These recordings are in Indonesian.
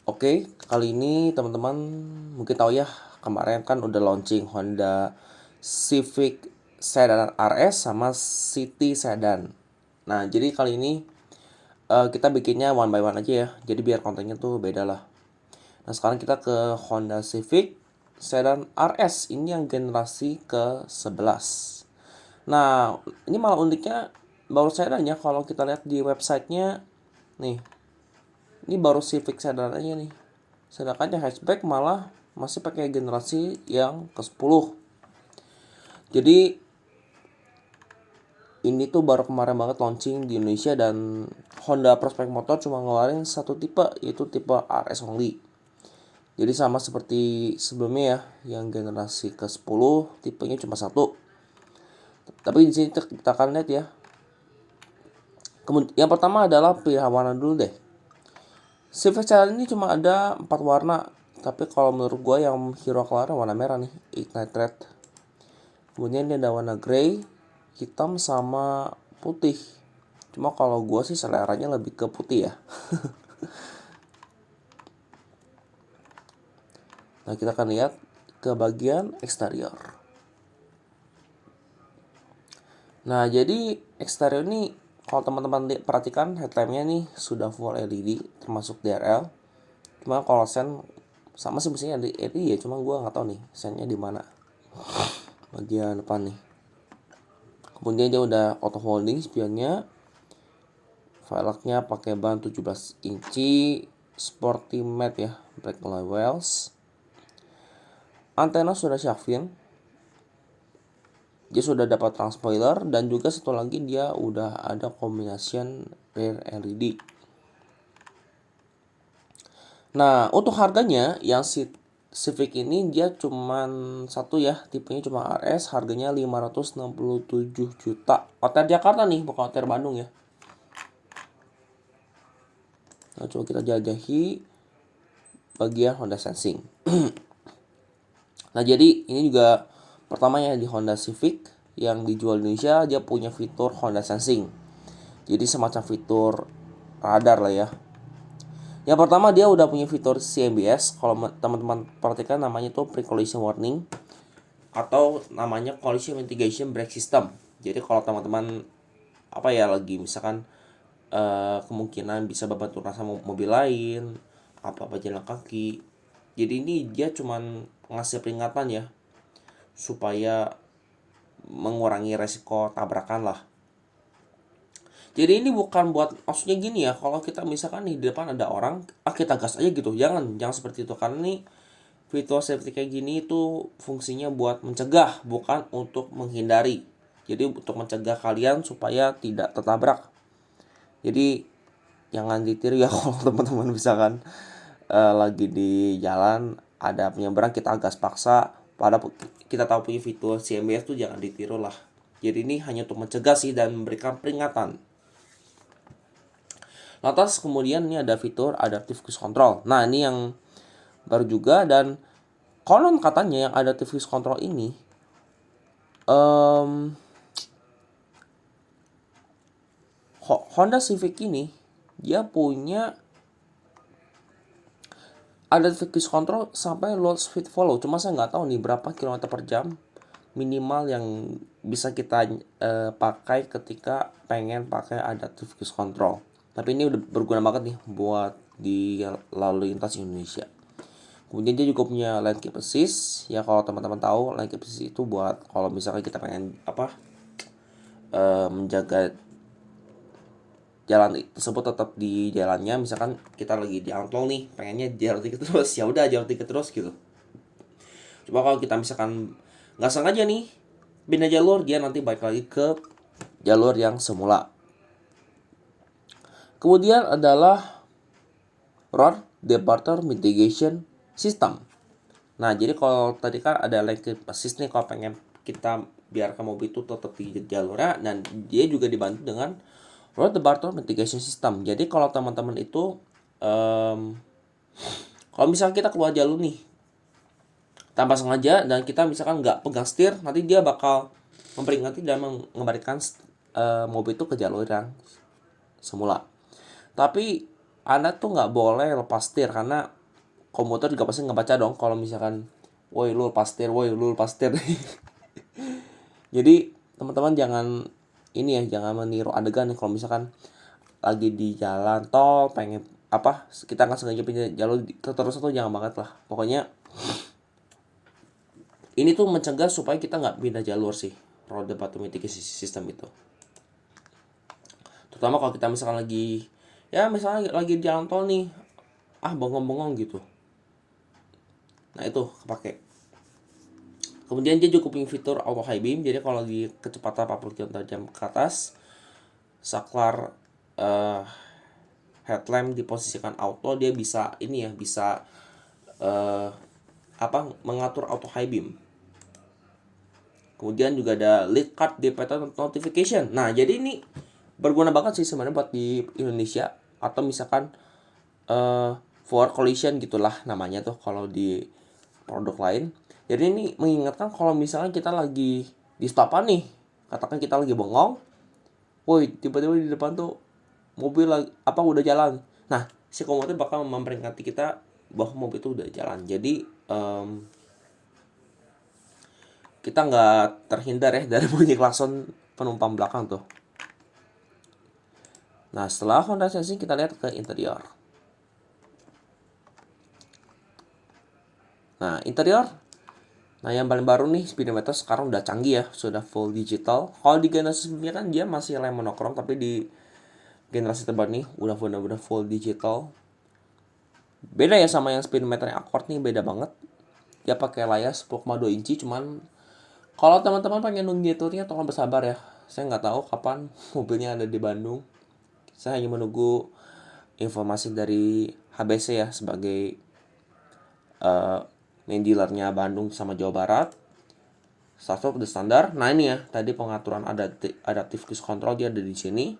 Oke, kali ini teman-teman mungkin tahu ya, kemarin kan udah launching Honda Civic Sedan RS sama City Sedan. Nah, jadi kali ini kita bikinnya one by one aja ya. Jadi biar kontennya tuh beda lah. Nah, sekarang kita ke Honda Civic Sedan RS. Ini yang generasi ke-11. Nah, ini malah uniknya baru sedan ya kalau kita lihat di websitenya. Nih, ini baru Civic Sedan aja nih. Sedangkan yang hatchback malah masih pakai generasi yang ke-10. Jadi ini tuh baru kemarin banget launching di Indonesia dan Honda Prospect Motor cuma ngeluarin satu tipe, yaitu tipe RS only. Jadi sama seperti sebelumnya ya, yang generasi ke-10 tipenya cuma satu. Tapi di sini kita akan lihat ya. Kemudian yang pertama adalah pilihan warna dulu deh. Civic Sedan ini cuma ada 4 warna, tapi kalau menurut gue yang hero color warna merah nih, Ignite Red. Kemudian ini ada warna grey, hitam sama putih. Cuma kalau gue sih seleranya lebih ke putih ya. Nah, kita akan lihat ke bagian eksterior. Nah, jadi eksterior ini kalau teman-teman perhatikan headlampnya nih sudah full LED termasuk DRL. Cuma kalau sen sama sih mesinnya LED ya, cuma gue nggak tahu nih sennya di mana. Bagian depan nih. Kemudian dia udah auto folding spionnya. Velgnya pakai ban 17 inci sporty matte ya, black alloy wheels. Antena sudah Sharkfin. Dia sudah dapat transspoiler dan juga satu lagi dia udah ada combination rear LED. Nah, untuk harganya yang Civic ini dia cuman satu ya, tipenya cuma RS, harganya 567 juta. OTR Jakarta nih, bukan OTR Bandung ya. Nah, coba kita jajahi bagian Honda Sensing. Nah, jadi ini juga pertamanya di Honda Civic yang dijual di Indonesia, dia punya fitur Honda Sensing. Jadi semacam fitur radar lah ya. Yang pertama dia udah punya fitur CMBS. Kalau teman-teman perhatikan namanya tuh Pre-Collision Warning atau namanya Collision Mitigation Brake System. Jadi kalau teman-teman lagi misalkan kemungkinan bisa berbenturan sama mobil lain, apa jalan kaki. Jadi ini dia cuman ngasih peringatan ya, supaya mengurangi resiko tabrakan lah. Jadi ini bukan buat, maksudnya gini ya, kalau kita misalkan di depan ada orang, kita gas aja gitu. Jangan seperti itu, karena nih fitur safety kayak gini itu fungsinya buat mencegah, bukan untuk menghindari. Jadi untuk mencegah kalian supaya tidak tertabrak. Jadi jangan ditiru ya kalau teman-teman misalkan lagi di jalan ada penyeberang kita gas paksa, padahal kita tahu punya fitur CMBS tuh jangan ditiru lah. Jadi ini hanya untuk mencegah sih dan memberikan peringatan. Lantas kemudian ini ada fitur Adaptive Cruise Control. Nah, ini yang baru juga dan konon katanya yang Adaptive Cruise Control ini Honda Civic ini dia punya Adaptive Cruise Control sampai low speed follow. Cuma saya nggak tahu nih berapa kilometer per jam minimal yang bisa kita pakai ketika pengen pakai Adaptive Cruise Control. Tapi ini udah berguna banget nih buat di lalu lintas Indonesia. Kemudian dia juga punya lane keep assist. Ya kalau teman-teman tahu lane keep assist itu buat kalau misalkan kita pengen menjaga jalan tersebut tetap di jalannya. Misalkan kita lagi di tol nih, pengennya jalur 3 terus, ya udah jalur 3 terus gitu. Coba kalau kita misalkan nggak sengaja nih pindah jalur, dia nanti balik lagi ke jalur yang semula. Kemudian adalah Road Departure Mitigation System. Nah, jadi kalau tadi kan ada lane keep assist nih, kalau pengen kita biarkan mobil itu tetap di jalurnya, dan dia juga dibantu dengan Road Departure Mitigation System. Jadi kalau teman-teman itu kalau misalkan kita keluar jalur nih tanpa sengaja dan kita misalkan nggak pegang setir, nanti dia bakal memperingati dan mengembalikan mobil itu ke jalur yang semula. Tapi Anda tuh nggak boleh lepas setir, karena komuter juga pasti ngebaca dong kalau misalkan woi lu lepas setir, woi lu lepas setir. Jadi teman-teman jangan ini ya, jangan meniru adegan nih kalau misalkan lagi di jalan tol pengen apa kita nggak sengaja pindah jalur terus tuh jangan banget lah. Pokoknya ini tuh mencegah supaya kita nggak pindah jalur sih, road button mitigation system itu. Terutama kalau kita misalkan lagi ya misalnya lagi di jalan tol nih, bengong-bengong gitu. Nah itu kepake. Kemudian dia juga punya fitur auto high beam, jadi kalau di kecepatan 40 km/jam ke atas, saklar headlamp diposisikan auto, dia bisa ini ya, bisa mengatur auto high beam. Kemudian juga ada lead card dependent notification. Nah, jadi ini berguna banget sih sebenarnya buat di Indonesia, atau misalkan for collision gitulah namanya tuh kalau di produk lain. Jadi ini mengingatkan kalau misalnya kita lagi di stopan nih, katakan kita lagi bengong, woi tiba-tiba di depan tuh mobil lagi, udah jalan. Nah, si komuter bakal memperingati kita bahwa mobil itu udah jalan. Jadi kita nggak terhindar ya dari bunyi klakson penumpang belakang tuh. Nah, setelah Honda Sensing kita lihat ke interior. Nah, interior. Nah, yang paling baru nih, speedometer sekarang udah canggih ya, sudah full digital. Kalau di generasi sebelumnya kan dia masih lem monokrom, tapi di generasi terbaru nih udah benar-benar full digital. Beda ya sama yang speedometer Accord nih, beda banget. Dia pakai layar 10,2 inci, cuman kalau teman-teman pengen nunggu turnya tolong bersabar ya. Saya nggak tahu kapan mobilnya ada di Bandung. Saya hanya menunggu informasi dari HBC ya, sebagai main dealernya Bandung sama Jawa Barat. Satu udah standar. Nah ini ya, tadi pengaturan adaptive cruise control dia ada di sini.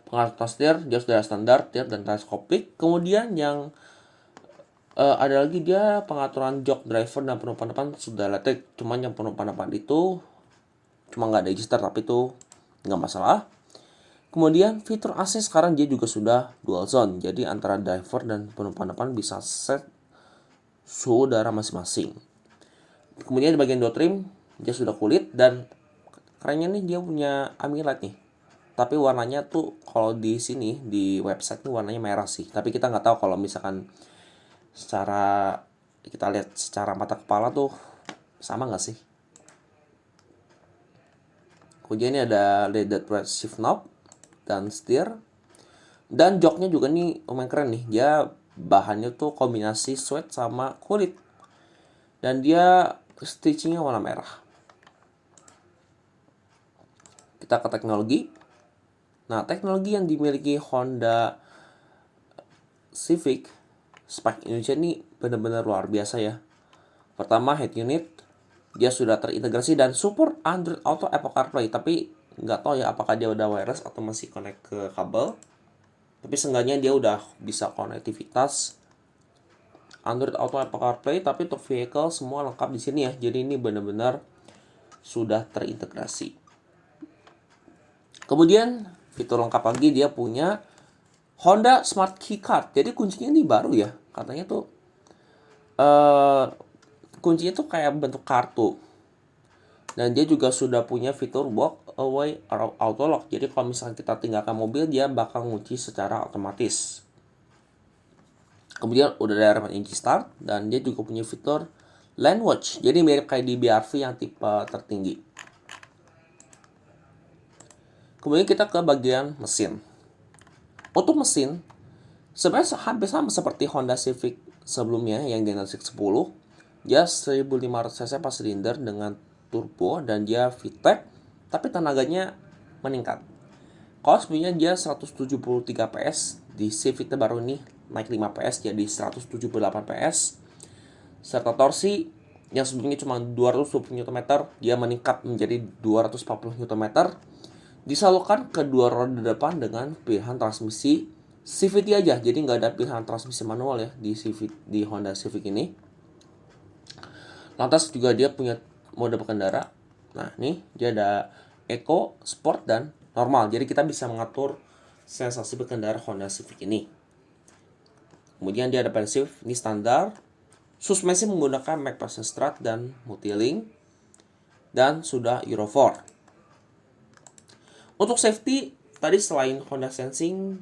Pengaturan setir dia sudah standar, tir dan teleskopik. Kemudian yang ada lagi dia pengaturan jok driver dan penumpang depan sudah elektrik. Cuman yang penumpang depan itu cuma nggak ada register, tapi itu nggak masalah. Kemudian fitur AC sekarang dia juga sudah dual zone. Jadi antara driver dan penumpang depan bisa set suhu udara masing-masing. Kemudian di bagian door trim dia sudah kulit, dan kerennya nih dia punya AMOLED nih. Tapi warnanya tuh kalau di sini di website nih warnanya merah sih. Tapi kita nggak tahu kalau misalkan secara kita lihat secara mata kepala tuh sama nggak sih. Kemudian ini ada LED shift knob dan setir. Dan joknya juga nih lumayan keren nih. Dia bahannya tuh kombinasi suede sama kulit. Dan dia stitchingnya warna merah. Kita ke teknologi. Nah, teknologi yang dimiliki Honda Civic Spark Indonesia ini benar-benar luar biasa ya. Pertama, head unit. Dia sudah terintegrasi dan support Android Auto, Apple CarPlay. Tapi nggak tahu ya apakah dia udah wireless atau masih connect ke kabel. Tapi seenggaknya dia udah bisa konektivitas Android Auto, Apple CarPlay, tapi untuk vehicle semua lengkap di sini ya. Jadi ini benar-benar sudah terintegrasi. Kemudian fitur lengkap lagi dia punya Honda Smart Key Card. Jadi kuncinya ini baru ya. Katanya tuh kuncinya tuh kayak bentuk kartu. Dan dia juga sudah punya fitur walk away auto lock. Jadi kalau misalnya kita tinggalkan mobil, dia bakal ngunci secara otomatis. Kemudian udah ada remote engine start, dan dia juga punya fitur lane watch. Jadi mirip kayak di BRV yang tipe tertinggi. Kemudian kita ke bagian mesin. Untuk mesin, sebenarnya hampir sama seperti Honda Civic sebelumnya yang generasi 10. Dia 1500 cc 4 silinder dengan turbo, dan dia VTEC, tapi tenaganya meningkat. Kalau sebelumnya dia 173 PS, di Civic terbaru ini naik 5 PS jadi 178 PS. Serta torsi yang sebelumnya cuma 220 Nm, dia meningkat menjadi 240 Nm. Disalurkan ke dua roda depan dengan pilihan transmisi CVT aja, jadi nggak ada pilihan transmisi manual ya di Honda Civic ini. Lantas juga dia punya mode berkendara. Nah, nih dia ada Eco, Sport, dan normal. Jadi kita bisa mengatur sensasi berkendara Honda Civic ini. Kemudian dia ada passive, ini standar. Suspensi menggunakan McPherson strut dan multilink, dan sudah Euro 4. Untuk safety, tadi selain Honda Sensing,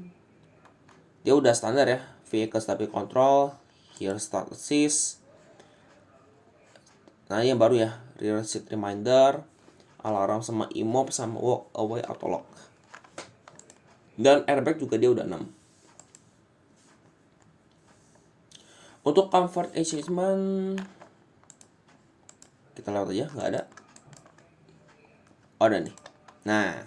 dia udah standar ya, vehicle stability control, rear start assist. Nah yang baru ya, rear seat reminder, alarm sama e-mop sama walk away auto lock. Dan airbag juga dia udah 6. Untuk comfort achievement, kita lewat aja, nggak ada. Oh ada nih. Nah,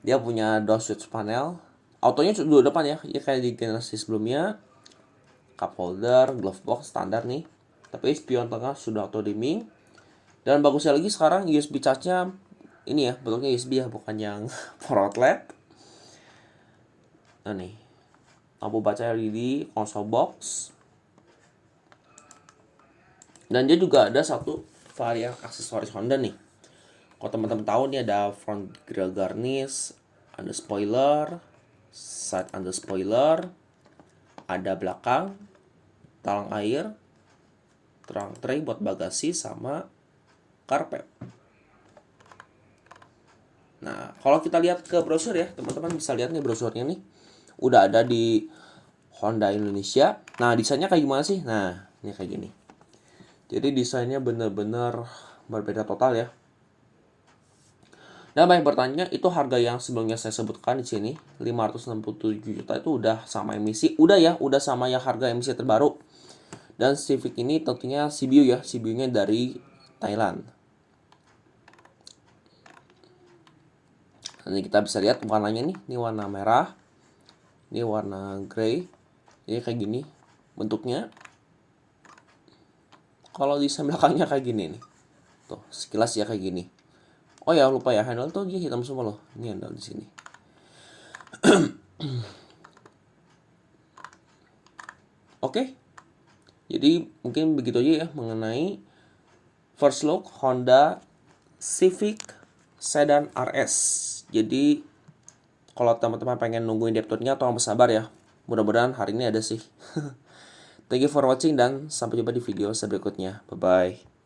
dia punya door switch panel. Autonya dua depan ya, ya kayak di generasi sebelumnya. Cup holder, glove box standar nih. Tapi spion tengah sudah auto dimming. Dan bagusnya lagi sekarang USB charge-nya ini ya, bentuknya USB ya, bukan yang power outlet. Nah nih, lampu baca LED, console box. Dan dia juga ada satu varian aksesoris Honda nih. Kalau teman-teman tahu nih ada front grille garnish, ada spoiler, side under spoiler, ada belakang, talang air, trunk tray buat bagasi sama karpet. Nah, kalau kita lihat ke brosur ya, teman-teman bisa lihat nih brosurnya nih. Udah ada di Honda Indonesia. Nah, desainnya kayak gimana sih? Nah, ini kayak gini. Jadi desainnya bener-bener berbeda total ya. Dan banyak bertanya, itu harga yang sebelumnya saya sebutkan di sini 567 juta itu udah sama emisi. Udah ya, udah sama yang harga emisi terbaru. Dan Civic ini tentunya CBU ya, CBU-nya dari Thailand. Nanti kita bisa lihat warnanya nih, ini warna merah, ini warna grey, ini kayak gini bentuknya. Kalau desain belakangnya kayak gini nih, tuh sekilas ya kayak gini. Oh ya lupa ya, handle tuh dia hitam semua loh, ini handle di sini. Oke, jadi mungkin begitu aja ya mengenai first look Honda Civic Sedan RS. Jadi kalau teman-teman pengen nungguin depotnya tolong bersabar ya. Mudah-mudahan hari ini ada sih. Thank you for watching dan sampai jumpa di video berikutnya. Bye bye.